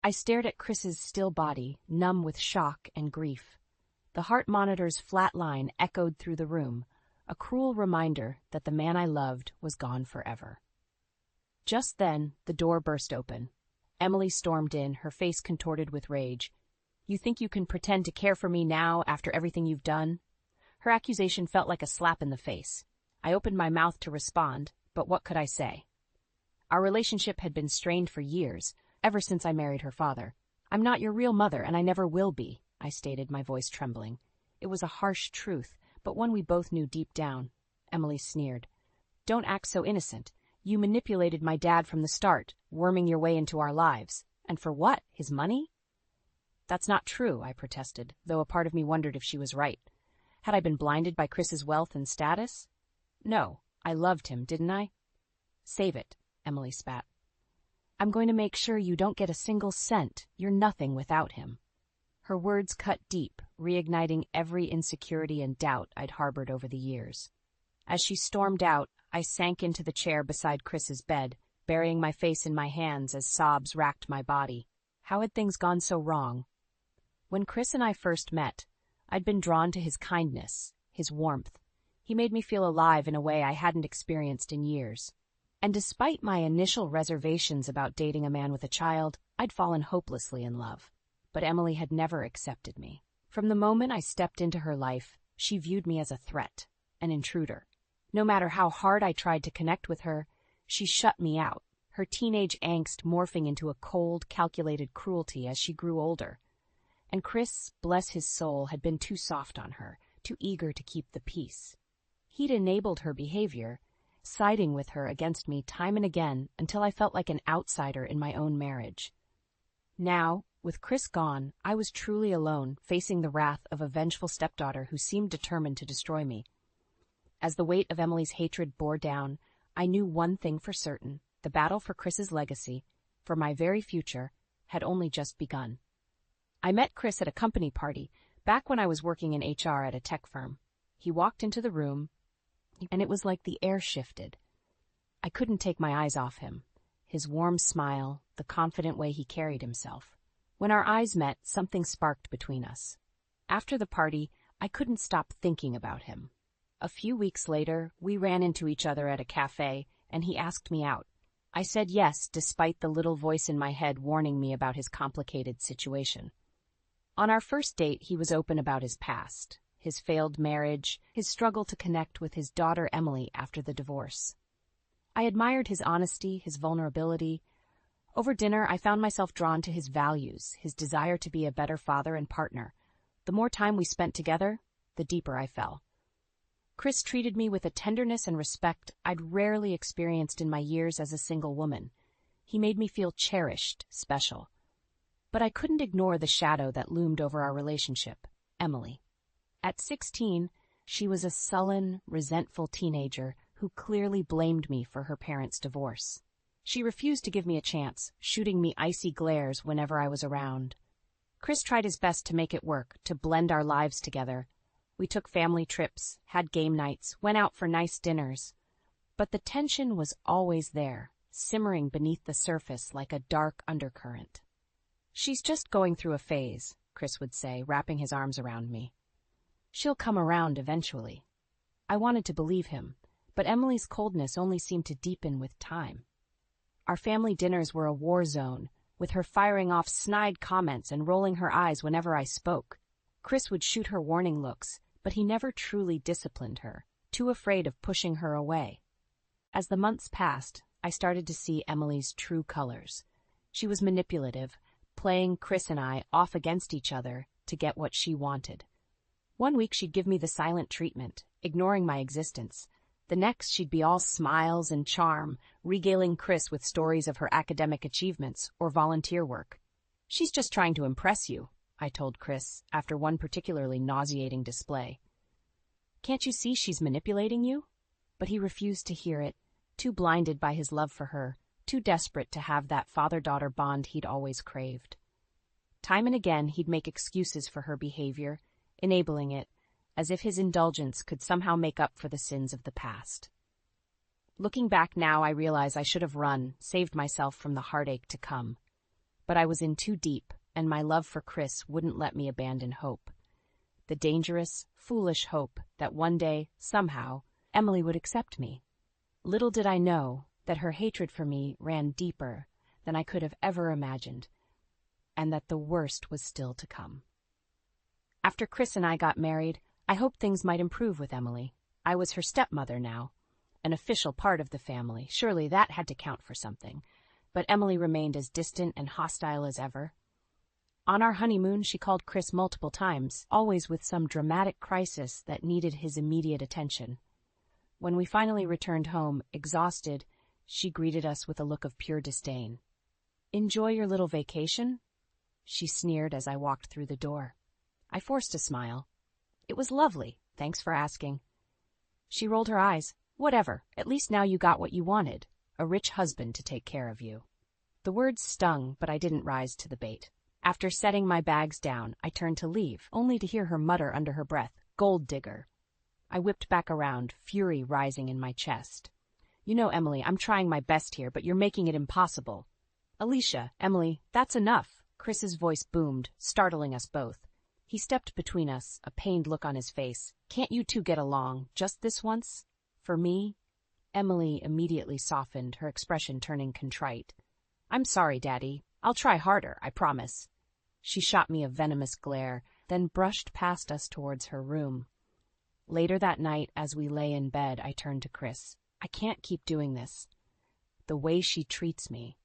I stared at Chris's still body, numb with shock and grief. The heart monitor's flat line echoed through the room, a cruel reminder that the man I loved was gone forever. Just then, the door burst open. Emily stormed in, her face contorted with rage. "You think you can pretend to care for me now after everything you've done?" Her accusation felt like a slap in the face. I opened my mouth to respond, but what could I say? Our relationship had been strained for years, ever since I married her father. "I'm not your real mother, and I never will be," I stated, my voice trembling. It was a harsh truth, but one we both knew deep down. Emily sneered. "Don't act so innocent. You manipulated my dad from the start, worming your way into our lives. And for what? His money?" "That's not true," I protested, though a part of me wondered if she was right. Had I been blinded by Chris's wealth and status? No, I loved him, didn't I? "Save it," Emily spat. "I'm going to make sure you don't get a single cent. You're nothing without him." Her words cut deep, reigniting every insecurity and doubt I'd harbored over the years. As she stormed out, I sank into the chair beside Chris's bed, burying my face in my hands as sobs racked my body. How had things gone so wrong? When Chris and I first met, I'd been drawn to his kindness, his warmth. He made me feel alive in a way I hadn't experienced in years. And despite my initial reservations about dating a man with a child, I'd fallen hopelessly in love. But Emily had never accepted me. From the moment I stepped into her life, she viewed me as a threat, an intruder. No matter how hard I tried to connect with her, she shut me out, her teenage angst morphing into a cold, calculated cruelty as she grew older. And Chris, bless his soul, had been too soft on her, too eager to keep the peace. He'd enabled her behavior, siding with her against me time and again until I felt like an outsider in my own marriage. Now, with Chris gone, I was truly alone, facing the wrath of a vengeful stepdaughter who seemed determined to destroy me. As the weight of Emily's hatred bore down, I knew one thing for certain: the battle for Chris's legacy, for my very future, had only just begun. I met Chris at a company party, back when I was working in HR at a tech firm. He walked into the room, and it was like the air shifted. I couldn't take my eyes off him. His warm smile, the confident way he carried himself. When our eyes met, something sparked between us. After the party, I couldn't stop thinking about him. A few weeks later, we ran into each other at a cafe, and he asked me out. I said yes, despite the little voice in my head warning me about his complicated situation. On our first date, he was open about his past, his failed marriage, his struggle to connect with his daughter Emily after the divorce. I admired his honesty, his vulnerability. Over dinner, I found myself drawn to his values, his desire to be a better father and partner. The more time we spent together, the deeper I fell. Chris treated me with a tenderness and respect I'd rarely experienced in my years as a single woman. He made me feel cherished, special. But I couldn't ignore the shadow that loomed over our relationship, Emily. At 16, she was a sullen, resentful teenager who clearly blamed me for her parents' divorce. She refused to give me a chance, shooting me icy glares whenever I was around. Chris tried his best to make it work, to blend our lives together. We took family trips, had game nights, went out for nice dinners. But the tension was always there, simmering beneath the surface like a dark undercurrent. "She's just going through a phase," Chris would say, wrapping his arms around me. "She'll come around eventually." I wanted to believe him, but Emily's coldness only seemed to deepen with time. Our family dinners were a war zone, with her firing off snide comments and rolling her eyes whenever I spoke. Chris would shoot her warning looks, but he never truly disciplined her, too afraid of pushing her away. As the months passed, I started to see Emily's true colors. She was manipulative, playing Chris and I off against each other to get what she wanted. One week she'd give me the silent treatment, ignoring my existence. The next she'd be all smiles and charm, regaling Chris with stories of her academic achievements or volunteer work. "She's just trying to impress you," I told Chris after one particularly nauseating display. "Can't you see she's manipulating you?" But he refused to hear it, too blinded by his love for her, too desperate to have that father-daughter bond he'd always craved. Time and again he'd make excuses for her behavior, enabling it, as if his indulgence could somehow make up for the sins of the past. Looking back now, I realize I should have run, saved myself from the heartache to come. But I was in too deep, and my love for Chris wouldn't let me abandon hope. The dangerous, foolish hope that one day, somehow, Emily would accept me. Little did I know that her hatred for me ran deeper than I could have ever imagined, and that the worst was still to come. After Chris and I got married, I hoped things might improve with Emily. I was her stepmother now, an official part of the family. Surely that had to count for something. But Emily remained as distant and hostile as ever. On our honeymoon, she called Chris multiple times, always with some dramatic crisis that needed his immediate attention. When we finally returned home, exhausted, she greeted us with a look of pure disdain. "Enjoy your little vacation?" she sneered as I walked through the door. I forced a smile. "It was lovely, thanks for asking." She rolled her eyes. "Whatever, at least now you got what you wanted, a rich husband to take care of you." The words stung, but I didn't rise to the bait. After setting my bags down, I turned to leave, only to hear her mutter under her breath, "Gold digger." I whipped back around, fury rising in my chest. "You know, Emily, I'm trying my best here, but you're making it impossible." "Alicia, Emily, that's enough." Chris's voice boomed, startling us both. He stepped between us, a pained look on his face. "Can't you two get along, just this once? For me?" Emily immediately softened, her expression turning contrite. "I'm sorry, Daddy. I'll try harder, I promise." She shot me a venomous glare, then brushed past us towards her room. Later that night, as we lay in bed, I turned to Chris. "I can't keep doing this. The way she treats me."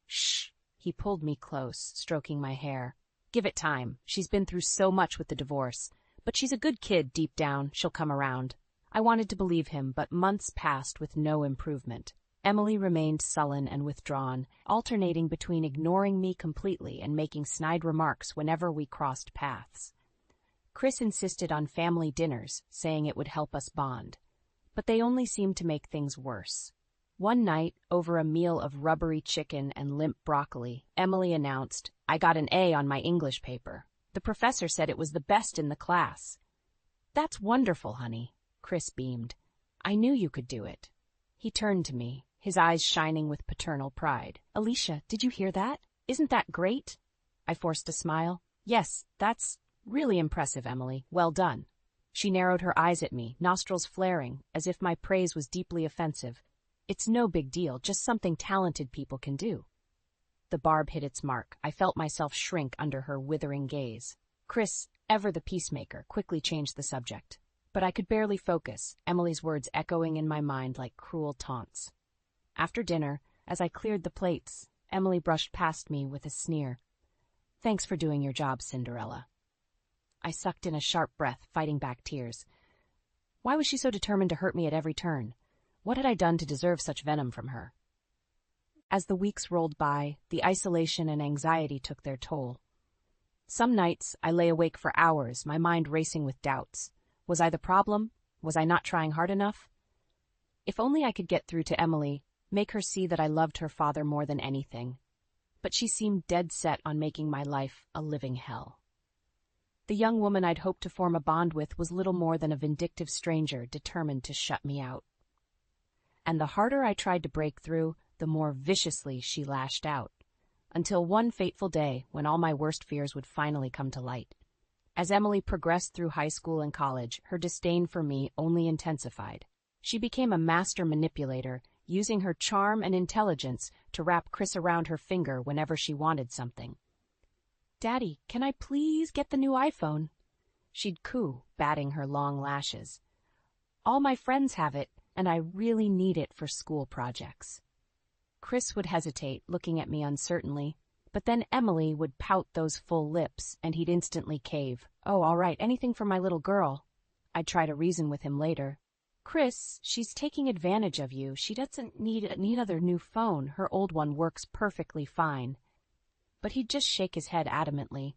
"Shh." He pulled me close, stroking my hair. "Give it time. She's been through so much with the divorce. But she's a good kid deep down. She'll come around." I wanted to believe him, but months passed with no improvement. Emily remained sullen and withdrawn, alternating between ignoring me completely and making snide remarks whenever we crossed paths. Chris insisted on family dinners, saying it would help us bond. But they only seemed to make things worse. One night, over a meal of rubbery chicken and limp broccoli, Emily announced, "I got an A on my English paper. The professor said it was the best in the class." "That's wonderful, honey," Chris beamed. "I knew you could do it." He turned to me, his eyes shining with paternal pride. "Alicia, did you hear that? Isn't that great?" I forced a smile. "Yes, that's really impressive, Emily. Well done." She narrowed her eyes at me, nostrils flaring, as if my praise was deeply offensive. "It's no big deal, just something talented people can do." The barb hit its mark. I felt myself shrink under her withering gaze. Chris, ever the peacemaker, quickly changed the subject. But I could barely focus, Emily's words echoing in my mind like cruel taunts. After dinner, as I cleared the plates, Emily brushed past me with a sneer. "Thanks for doing your job, Cinderella." I sucked in a sharp breath, fighting back tears. Why was she so determined to hurt me at every turn? What had I done to deserve such venom from her? As the weeks rolled by, the isolation and anxiety took their toll. Some nights, I lay awake for hours, my mind racing with doubts. Was I the problem? Was I not trying hard enough? If only I could get through to Emily, make her see that I loved her father more than anything. But she seemed dead set on making my life a living hell. The young woman I'd hoped to form a bond with was little more than a vindictive stranger determined to shut me out. And the harder I tried to break through, the more viciously she lashed out, until one fateful day when all my worst fears would finally come to light. As Emily progressed through high school and college, her disdain for me only intensified. She became a master manipulator, using her charm and intelligence to wrap Chris around her finger whenever she wanted something. "Daddy, can I please get the new iPhone?" She'd coo, batting her long lashes. "All my friends have it, and I really need it for school projects." Chris would hesitate, looking at me uncertainly, but then Emily would pout those full lips, and he'd instantly cave. "Oh, all right, anything for my little girl." I'd try to reason with him later. "Chris, she's taking advantage of you. She doesn't need another new phone. Her old one works perfectly fine." But he'd just shake his head adamantly.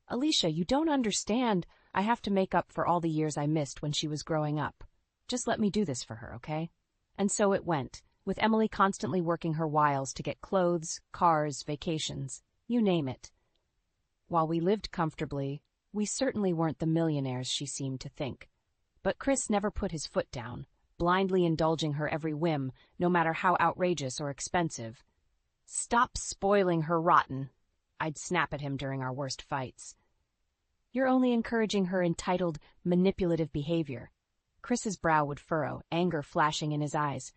"Alicia, you don't understand. I have to make up for all the years I missed when she was growing up. Just let me do this for her, okay?" And so it went, with Emily constantly working her wiles to get clothes, cars, vacations, you name it. While we lived comfortably, we certainly weren't the millionaires she seemed to think. But Chris never put his foot down, blindly indulging her every whim, no matter how outrageous or expensive. "Stop spoiling her rotten," I'd snap at him during our worst fights. You're only encouraging her entitled, manipulative behavior. Chris's brow would furrow, anger flashing in his eyes.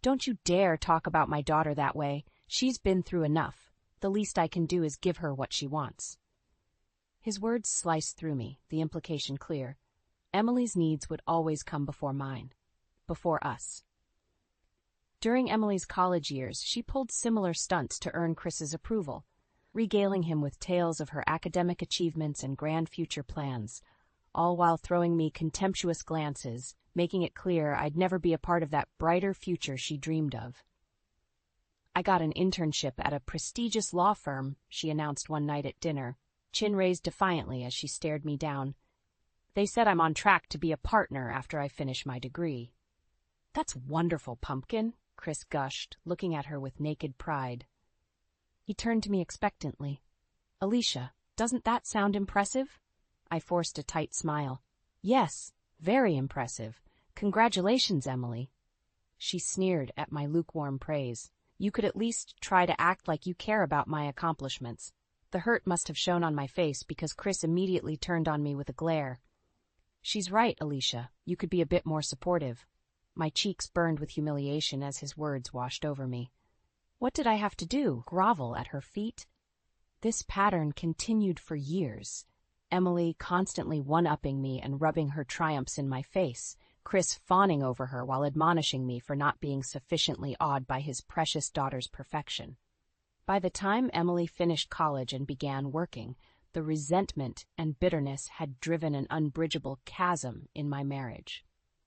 Don't you dare talk about my daughter that way. She's been through enough. The least I can do is give her what she wants. His words sliced through me, the implication clear. Emily's needs would always come before mine. Before us. During Emily's college years, she pulled similar stunts to earn Chris's approval, regaling him with tales of her academic achievements and grand future plans, all while throwing me contemptuous glances, making it clear I'd never be a part of that brighter future she dreamed of. I got an internship at a prestigious law firm, she announced one night at dinner, chin raised defiantly as she stared me down. They said I'm on track to be a partner after I finish my degree. That's wonderful, Pumpkin, Chris gushed, looking at her with naked pride. He turned to me expectantly. Alicia, doesn't that sound impressive? I forced a tight smile. Yes, very impressive. Congratulations, Emily. She sneered at my lukewarm praise. You could at least try to act like you care about my accomplishments. The hurt must have shown on my face because Chris immediately turned on me with a glare. She's right, Alicia. You could be a bit more supportive. My cheeks burned with humiliation as his words washed over me. What did I have to do? Grovel at her feet? This pattern continued for years. Emily constantly one-upping me and rubbing her triumphs in my face, Chris fawning over her while admonishing me for not being sufficiently awed by his precious daughter's perfection. By the time Emily finished college and began working, the resentment and bitterness had driven an unbridgeable chasm in my marriage.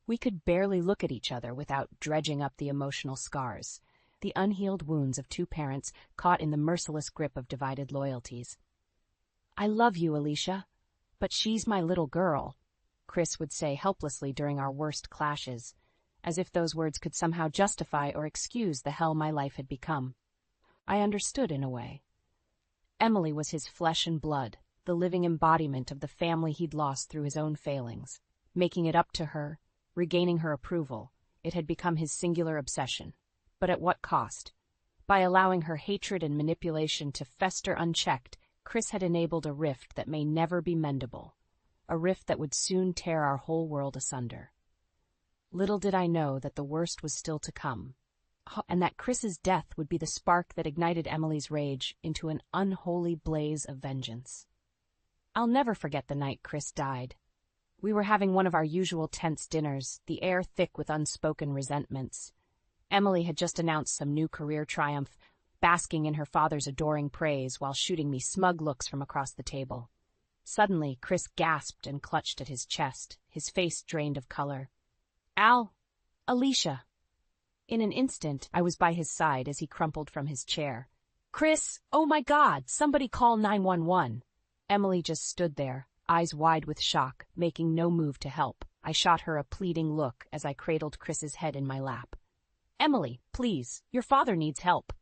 We could barely look at each other without dredging up the emotional scars, the unhealed wounds of two parents caught in the merciless grip of divided loyalties. I love you, Alicia, but she's my little girl, Chris would say helplessly during our worst clashes, as if those words could somehow justify or excuse the hell my life had become. I understood in a way. Emily was his flesh and blood, the living embodiment of the family he'd lost through his own failings. Making it up to her, regaining her approval, it had become his singular obsession. But at what cost? By allowing her hatred and manipulation to fester unchecked, Chris had enabled a rift that may never be mendable, a rift that would soon tear our whole world asunder. Little did I know that the worst was still to come, and that Chris's death would be the spark that ignited Emily's rage into an unholy blaze of vengeance. I'll never forget the night Chris died. We were having one of our usual tense dinners, the air thick with unspoken resentments. Emily had just announced some new career triumph, basking in her father's adoring praise while shooting me smug looks from across the table. Suddenly, Chris gasped and clutched at his chest, his face drained of color. Al! Alicia! In an instant, I was by his side as he crumpled from his chair. Chris! Oh my God! Somebody call 911! Emily just stood there, eyes wide with shock, making no move to help. I shot her a pleading look as I cradled Chris's head in my lap. Emily, please, your father needs help.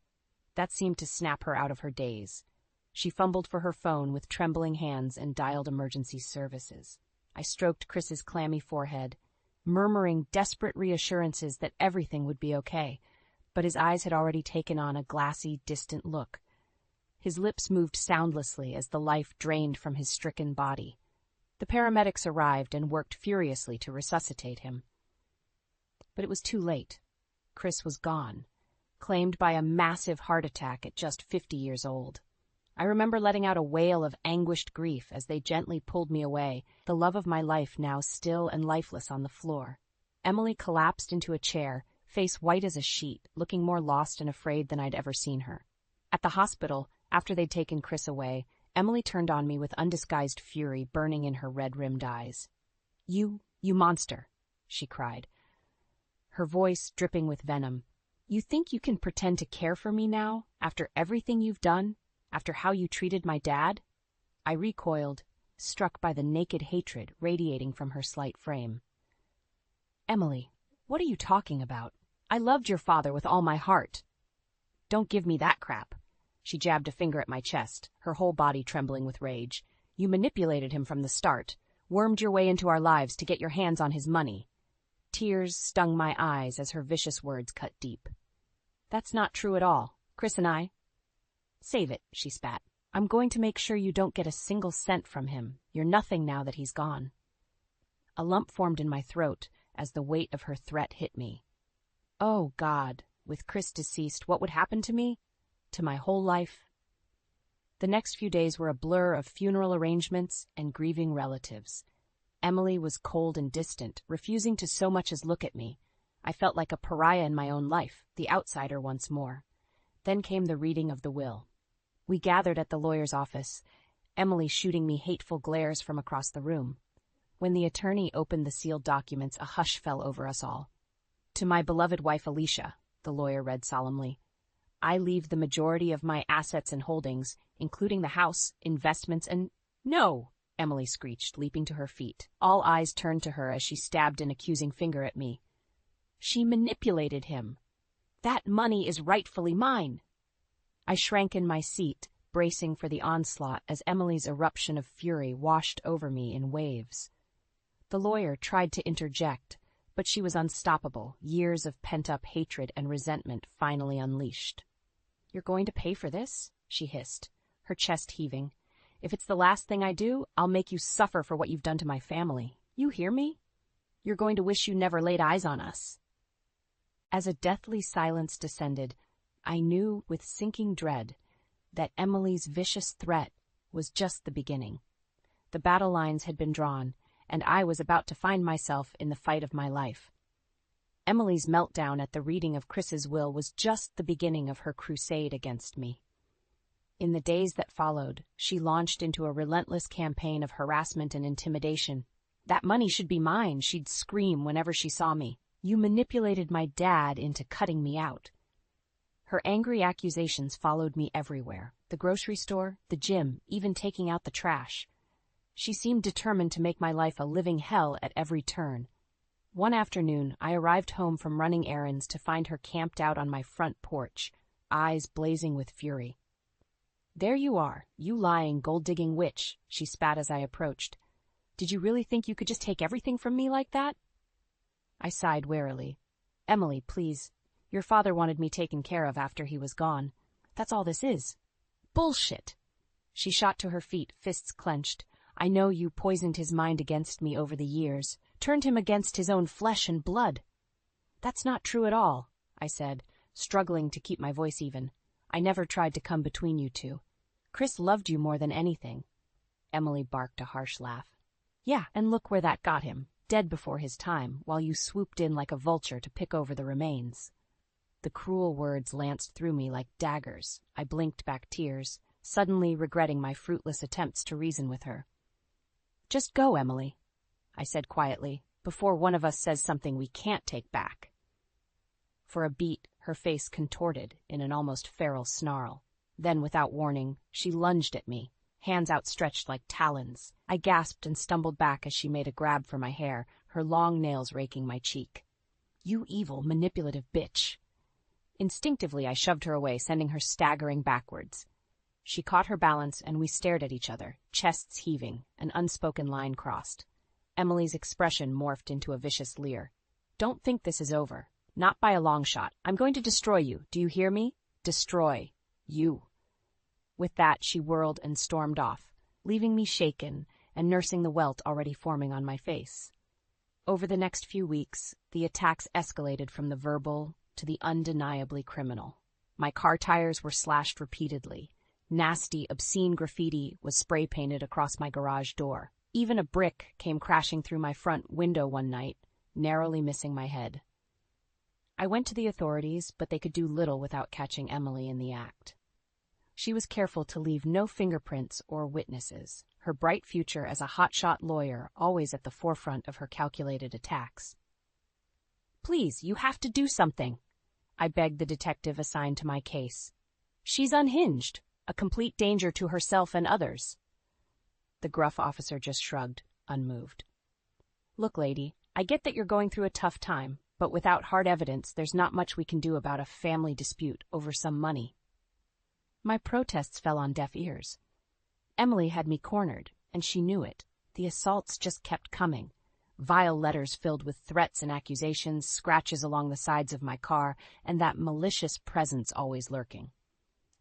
That seemed to snap her out of her daze. She fumbled for her phone with trembling hands and dialed emergency services. I stroked Chris's clammy forehead, murmuring desperate reassurances that everything would be okay, but his eyes had already taken on a glassy, distant look. His lips moved soundlessly as the life drained from his stricken body. The paramedics arrived and worked furiously to resuscitate him. But it was too late. Chris was gone, claimed by a massive heart attack at just 50 years old. I remember letting out a wail of anguished grief as they gently pulled me away, the love of my life now still and lifeless on the floor. Emily collapsed into a chair, face white as a sheet, looking more lost and afraid than I'd ever seen her. At the hospital, after they'd taken Chris away, Emily turned on me with undisguised fury burning in her red-rimmed eyes. You monster, she cried, her voice dripping with venom. You think you can pretend to care for me now, after everything you've done? After how you treated my dad? I recoiled, struck by the naked hatred radiating from her slight frame. Emily, what are you talking about? I loved your father with all my heart. Don't give me that crap. She jabbed a finger at my chest, her whole body trembling with rage. You manipulated him from the start, wormed your way into our lives to get your hands on his money. Tears stung my eyes as her vicious words cut deep. That's not true at all. Chris and I... Save it, she spat. I'm going to make sure you don't get a single cent from him. You're nothing now that he's gone. A lump formed in my throat as the weight of her threat hit me. Oh, God, with Chris deceased, what would happen to me? To my whole life? The next few days were a blur of funeral arrangements and grieving relatives. Emily was cold and distant, refusing to so much as look at me. I felt like a pariah in my own life, the outsider once more. Then came the reading of the will. We gathered at the lawyer's office, Emily shooting me hateful glares from across the room. When the attorney opened the sealed documents, a hush fell over us all. To my beloved wife Alicia, the lawyer read solemnly, I leave the majority of my assets and holdings, including the house, investments, and— No! Emily screeched, leaping to her feet. All eyes turned to her as she stabbed an accusing finger at me. She manipulated him. That money is rightfully mine. I shrank in my seat, bracing for the onslaught as Emily's eruption of fury washed over me in waves. The lawyer tried to interject, but she was unstoppable, years of pent-up hatred and resentment finally unleashed. You're going to pay for this? She hissed, her chest heaving. If it's the last thing I do, I'll make you suffer for what you've done to my family. You hear me? You're going to wish you never laid eyes on us. As a deathly silence descended, I knew with sinking dread that Emily's vicious threat was just the beginning. The battle lines had been drawn, and I was about to find myself in the fight of my life. Emily's meltdown at the reading of Chris's will was just the beginning of her crusade against me. In the days that followed, she launched into a relentless campaign of harassment and intimidation. That money should be mine, she'd scream whenever she saw me. You manipulated my dad into cutting me out. Her angry accusations followed me everywhere, the grocery store, the gym, even taking out the trash. She seemed determined to make my life a living hell at every turn. One afternoon, I arrived home from running errands to find her camped out on my front porch, eyes blazing with fury. There you are, you lying, gold-digging witch, she spat as I approached. Did you really think you could just take everything from me like that? I sighed warily. Emily, please. Your father wanted me taken care of after he was gone. That's all this is. Bullshit! She shot to her feet, fists clenched. I know you poisoned his mind against me over the years, turned him against his own flesh and blood. That's not true at all, I said, struggling to keep my voice even. I never tried to come between you two. Chris loved you more than anything. Emily barked a harsh laugh. Yeah, and look where that got him, dead before his time, while you swooped in like a vulture to pick over the remains. The cruel words lanced through me like daggers. I blinked back tears, suddenly regretting my fruitless attempts to reason with her. Just go, Emily, I said quietly, before one of us says something we can't take back. For a beat, her face contorted in an almost feral snarl. Then, without warning, she lunged at me, hands outstretched like talons. I gasped and stumbled back as she made a grab for my hair, her long nails raking my cheek. You evil, manipulative bitch. Instinctively, I shoved her away, sending her staggering backwards. She caught her balance, and we stared at each other, chests heaving, an unspoken line crossed. Emily's expression morphed into a vicious leer. Don't think this is over. Not by a long shot. I'm going to destroy you. Do you hear me? Destroy. You. With that, she whirled and stormed off, leaving me shaken and nursing the welt already forming on my face. Over the next few weeks, the attacks escalated from the verbal to the undeniably criminal. My car tires were slashed repeatedly. Nasty, obscene graffiti was spray-painted across my garage door. Even a brick came crashing through my front window one night, narrowly missing my head. I went to the authorities, but they could do little without catching Emily in the act. She was careful to leave no fingerprints or witnesses, her bright future as a hotshot lawyer always at the forefront of her calculated attacks. Please, you have to do something, I begged the detective assigned to my case. She's unhinged, a complete danger to herself and others. The gruff officer just shrugged, unmoved. Look, lady, I get that you're going through a tough time, but without hard evidence, there's not much we can do about a family dispute over some money. My protests fell on deaf ears. Emily had me cornered, and she knew it. The assaults just kept coming. Vile letters filled with threats and accusations, scratches along the sides of my car, and that malicious presence always lurking.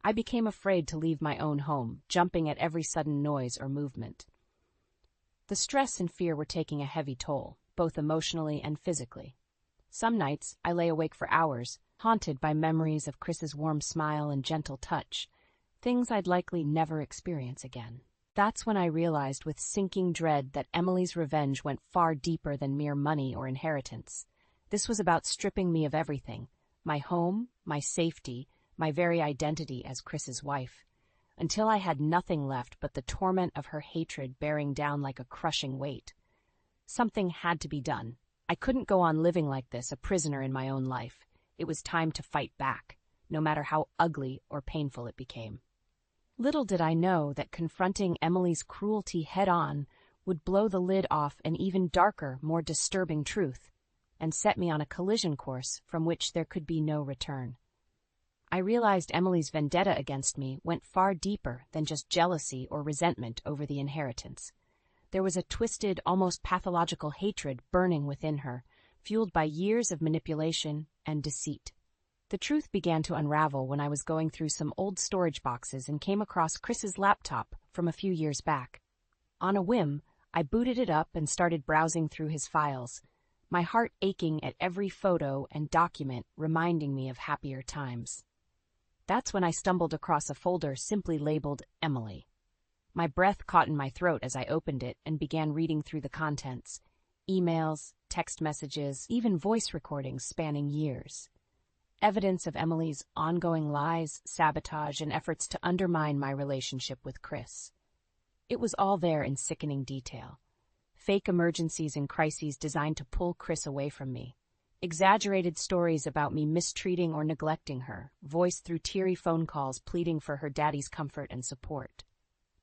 I became afraid to leave my own home, jumping at every sudden noise or movement. The stress and fear were taking a heavy toll, both emotionally and physically. Some nights, I lay awake for hours, haunted by memories of Chris's warm smile and gentle touch, things I'd likely never experience again. That's when I realized with sinking dread that Emily's revenge went far deeper than mere money or inheritance. This was about stripping me of everything: my home, my safety, my very identity as Chris's wife, until I had nothing left but the torment of her hatred bearing down like a crushing weight. Something had to be done. I couldn't go on living like this, a prisoner in my own life. It was time to fight back, no matter how ugly or painful it became. Little did I know that confronting Emily's cruelty head-on would blow the lid off an even darker, more disturbing truth, and set me on a collision course from which there could be no return. I realized Emily's vendetta against me went far deeper than just jealousy or resentment over the inheritance. There was a twisted, almost pathological hatred burning within her, fueled by years of manipulation and deceit. The truth began to unravel when I was going through some old storage boxes and came across Chris's laptop from a few years back. On a whim, I booted it up and started browsing through his files, my heart aching at every photo and document reminding me of happier times. That's when I stumbled across a folder simply labeled Emily. My breath caught in my throat as I opened it and began reading through the contents: emails, text messages, even voice recordings spanning years. Evidence of Emily's ongoing lies, sabotage, and efforts to undermine my relationship with Chris. It was all there in sickening detail. Fake emergencies and crises designed to pull Chris away from me. Exaggerated stories about me mistreating or neglecting her, voiced through teary phone calls pleading for her daddy's comfort and support.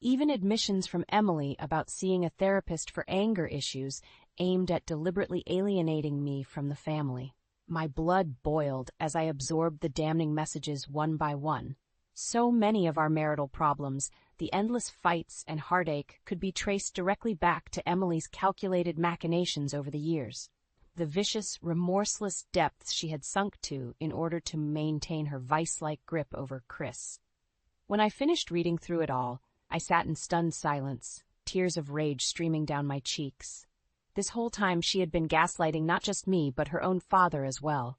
Even admissions from Emily about seeing a therapist for anger issues aimed at deliberately alienating me from the family. My blood boiled as I absorbed the damning messages one by one. So many of our marital problems, the endless fights and heartache, could be traced directly back to Emily's calculated machinations over the years. The vicious, remorseless depths she had sunk to in order to maintain her vice-like grip over Chris. When I finished reading through it all, I sat in stunned silence, tears of rage streaming down my cheeks. This whole time she had been gaslighting not just me, but her own father as well,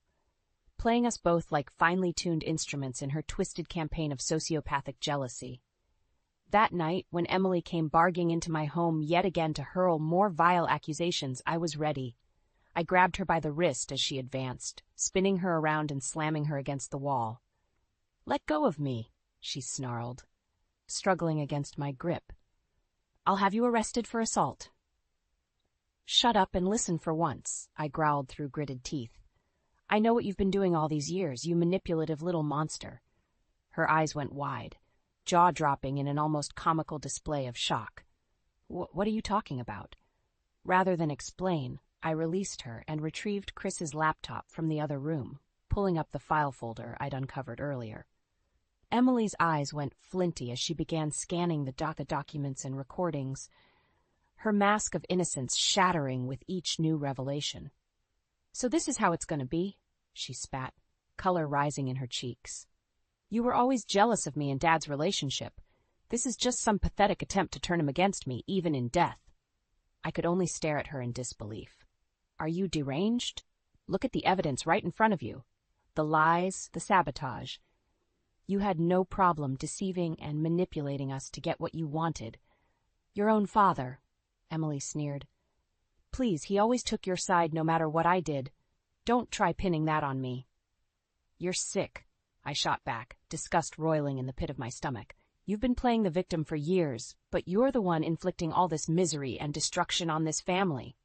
playing us both like finely tuned instruments in her twisted campaign of sociopathic jealousy. That night, when Emily came barging into my home yet again to hurl more vile accusations, I was ready. I grabbed her by the wrist as she advanced, spinning her around and slamming her against the wall. "Let go of me," she snarled, struggling against my grip. "I'll have you arrested for assault." "Shut up and listen for once," I growled through gritted teeth. "I know what you've been doing all these years, you manipulative little monster." Her eyes went wide, jaw-dropping in an almost comical display of shock. What are you talking about?" Rather than explain, I released her and retrieved Chris's laptop from the other room, pulling up the file folder I'd uncovered earlier. Emily's eyes went flinty as she began scanning the documents and recordings, her mask of innocence shattering with each new revelation. "So this is how it's going to be," she spat, color rising in her cheeks. "You were always jealous of me and Dad's relationship. This is just some pathetic attempt to turn him against me, even in death." I could only stare at her in disbelief. "Are you deranged? Look at the evidence right in front of you. The lies, the sabotage. You had no problem deceiving and manipulating us to get what you wanted. Your own father," Emily sneered. "Please, he always took your side no matter what I did. Don't try pinning that on me." "You're sick," I shot back, disgust roiling in the pit of my stomach. "You've been playing the victim for years, but you're the one inflicting all this misery and destruction on this family."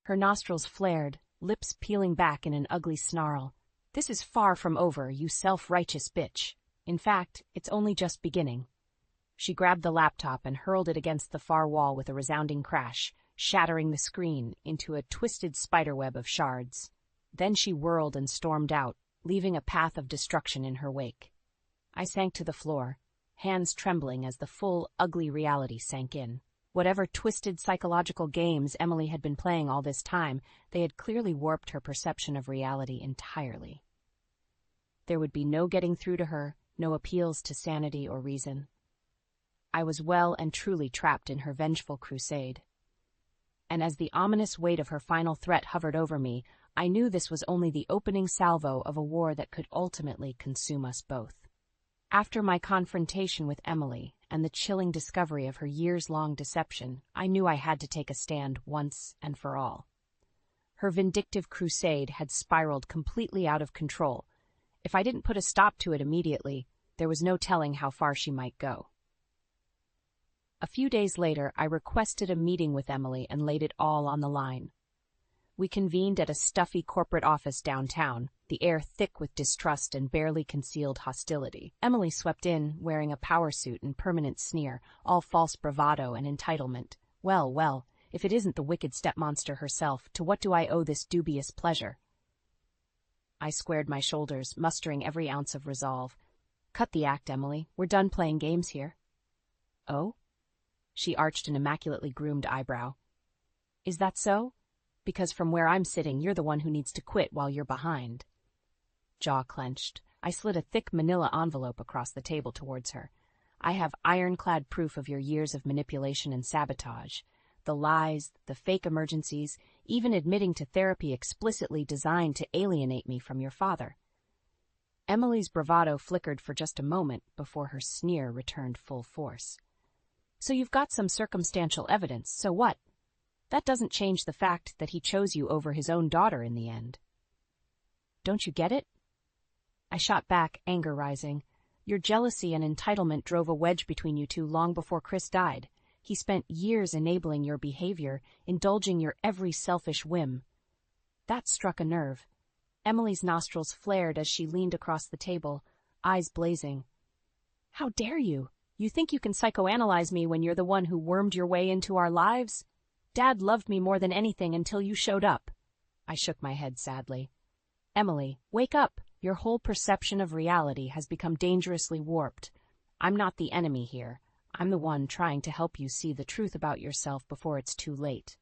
Her nostrils flared, lips peeling back in an ugly snarl. "This is far from over, you self-righteous bitch. In fact, it's only just beginning." She grabbed the laptop and hurled it against the far wall with a resounding crash, shattering the screen into a twisted spiderweb of shards. Then she whirled and stormed out, leaving a path of destruction in her wake. I sank to the floor, hands trembling as the full, ugly reality sank in. Whatever twisted psychological games Emily had been playing all this time, they had clearly warped her perception of reality entirely. There would be no getting through to her, no appeals to sanity or reason. I was well and truly trapped in her vengeful crusade. And as the ominous weight of her final threat hovered over me, I knew this was only the opening salvo of a war that could ultimately consume us both. After my confrontation with Emily and the chilling discovery of her years-long deception, I knew I had to take a stand once and for all. Her vindictive crusade had spiraled completely out of control. If I didn't put a stop to it immediately, there was no telling how far she might go. A few days later, I requested a meeting with Emily and laid it all on the line. We convened at a stuffy corporate office downtown, the air thick with distrust and barely concealed hostility. Emily swept in, wearing a power suit and permanent sneer, all false bravado and entitlement. Well, if it isn't the wicked stepmonster herself, to what do I owe this dubious pleasure? I squared my shoulders, mustering every ounce of resolve. Cut the act, Emily. We're done playing games here. Oh? She arched an immaculately groomed eyebrow. Is that so? Because from where I'm sitting, you're the one who needs to quit while you're behind. Jaw clenched. I slid a thick manila envelope across the table towards her. I have ironclad proof of your years of manipulation and sabotage. The lies, the fake emergencies, even admitting to therapy explicitly designed to alienate me from your father. Emily's bravado flickered for just a moment before her sneer returned full force. So you've got some circumstantial evidence, so what? That doesn't change the fact that he chose you over his own daughter in the end. Don't you get it? I shot back, anger rising. Your jealousy and entitlement drove a wedge between you two long before Chris died. He spent years enabling your behavior, indulging your every selfish whim. That struck a nerve. Emily's nostrils flared as she leaned across the table, eyes blazing. How dare you? You think you can psychoanalyze me when you're the one who wormed your way into our lives? Dad loved me more than anything until you showed up. I shook my head sadly. Emily, wake up. Your whole perception of reality has become dangerously warped. I'm not the enemy here. I'm the one trying to help you see the truth about yourself before it's too late.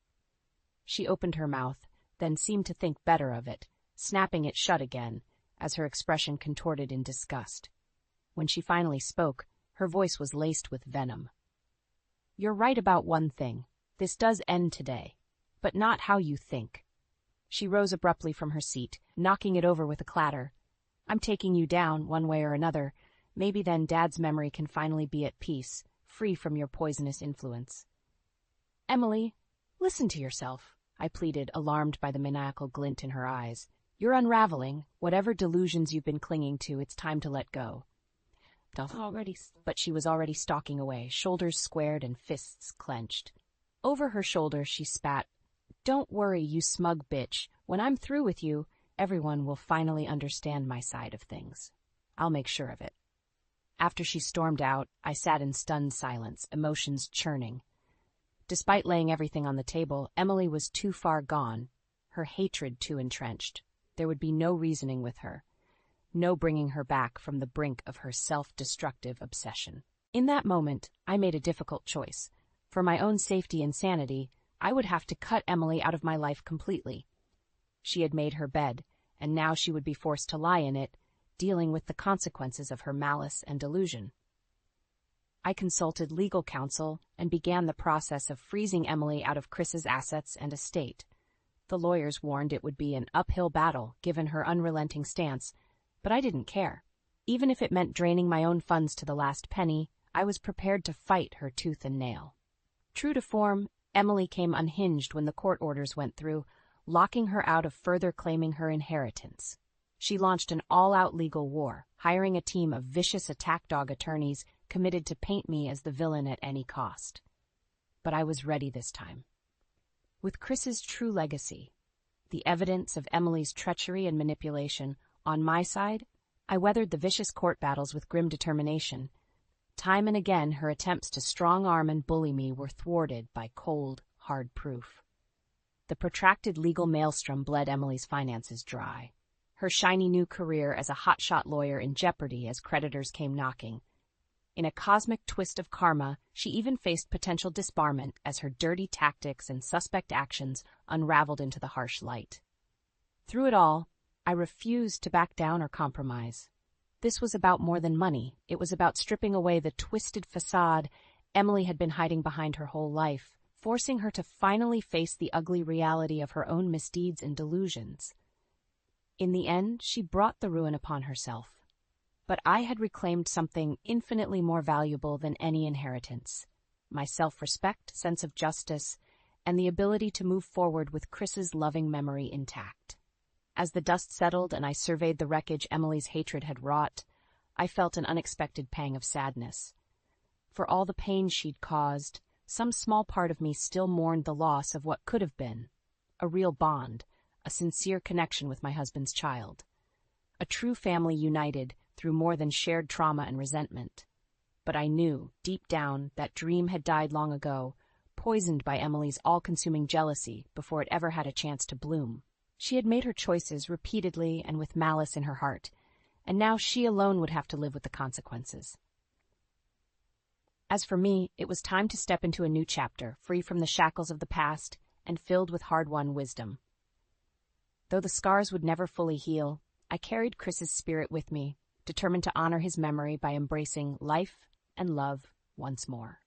She opened her mouth, then seemed to think better of it, snapping it shut again, as her expression contorted in disgust. When she finally spoke, her voice was laced with venom. You're right about one thing. This does end today, but not how you think. She rose abruptly from her seat, knocking it over with a clatter. I'm taking you down, one way or another. Maybe then Dad's memory can finally be at peace, free from your poisonous influence. Emily, listen to yourself, I pleaded, alarmed by the maniacal glint in her eyes. You're unraveling. Whatever delusions you've been clinging to, it's time to let go. But she was already stalking away, shoulders squared and fists clenched. Over her shoulder, she spat. Don't worry, you smug bitch. When I'm through with you, everyone will finally understand my side of things. I'll make sure of it. After she stormed out, I sat in stunned silence, emotions churning. Despite laying everything on the table, Emily was too far gone, her hatred too entrenched. There would be no reasoning with her, no bringing her back from the brink of her self-destructive obsession. In that moment, I made a difficult choice. For my own safety and sanity, I would have to cut Emily out of my life completely. She had made her bed, and now she would be forced to lie in it, dealing with the consequences of her malice and delusion. I consulted legal counsel and began the process of freezing Emily out of Chris's assets and estate. The lawyers warned it would be an uphill battle, given her unrelenting stance, but I didn't care. Even if it meant draining my own funds to the last penny, I was prepared to fight her tooth and nail. True to form, Emily came unhinged when the court orders went through, locking her out of further claiming her inheritance. She launched an all-out legal war, hiring a team of vicious attack dog attorneys committed to paint me as the villain at any cost. But I was ready this time. With Chris's true legacy, the evidence of Emily's treachery and manipulation, on my side, I weathered the vicious court battles with grim determination. Time and again, her attempts to strong-arm and bully me were thwarted by cold, hard proof. The protracted legal maelstrom bled Emily's finances dry. Her shiny new career as a hotshot lawyer in jeopardy as creditors came knocking. In a cosmic twist of karma, she even faced potential disbarment as her dirty tactics and suspect actions unraveled into the harsh light. Through it all, I refused to back down or compromise. This was about more than money. It was about stripping away the twisted facade Emily had been hiding behind her whole life, forcing her to finally face the ugly reality of her own misdeeds and delusions. In the end, she brought the ruin upon herself. But I had reclaimed something infinitely more valuable than any inheritance: my self-respect, sense of justice, and the ability to move forward with Chris's loving memory intact. As the dust settled and I surveyed the wreckage Emily's hatred had wrought, I felt an unexpected pang of sadness. For all the pain she'd caused, some small part of me still mourned the loss of what could have been a real bond, a sincere connection with my husband's child. A true family united through more than shared trauma and resentment. But I knew, deep down, that dream had died long ago, poisoned by Emily's all-consuming jealousy before it ever had a chance to bloom. She had made her choices repeatedly and with malice in her heart, and now she alone would have to live with the consequences. As for me, it was time to step into a new chapter, free from the shackles of the past and filled with hard-won wisdom. Though the scars would never fully heal, I carried Chris's spirit with me, determined to honor his memory by embracing life and love once more.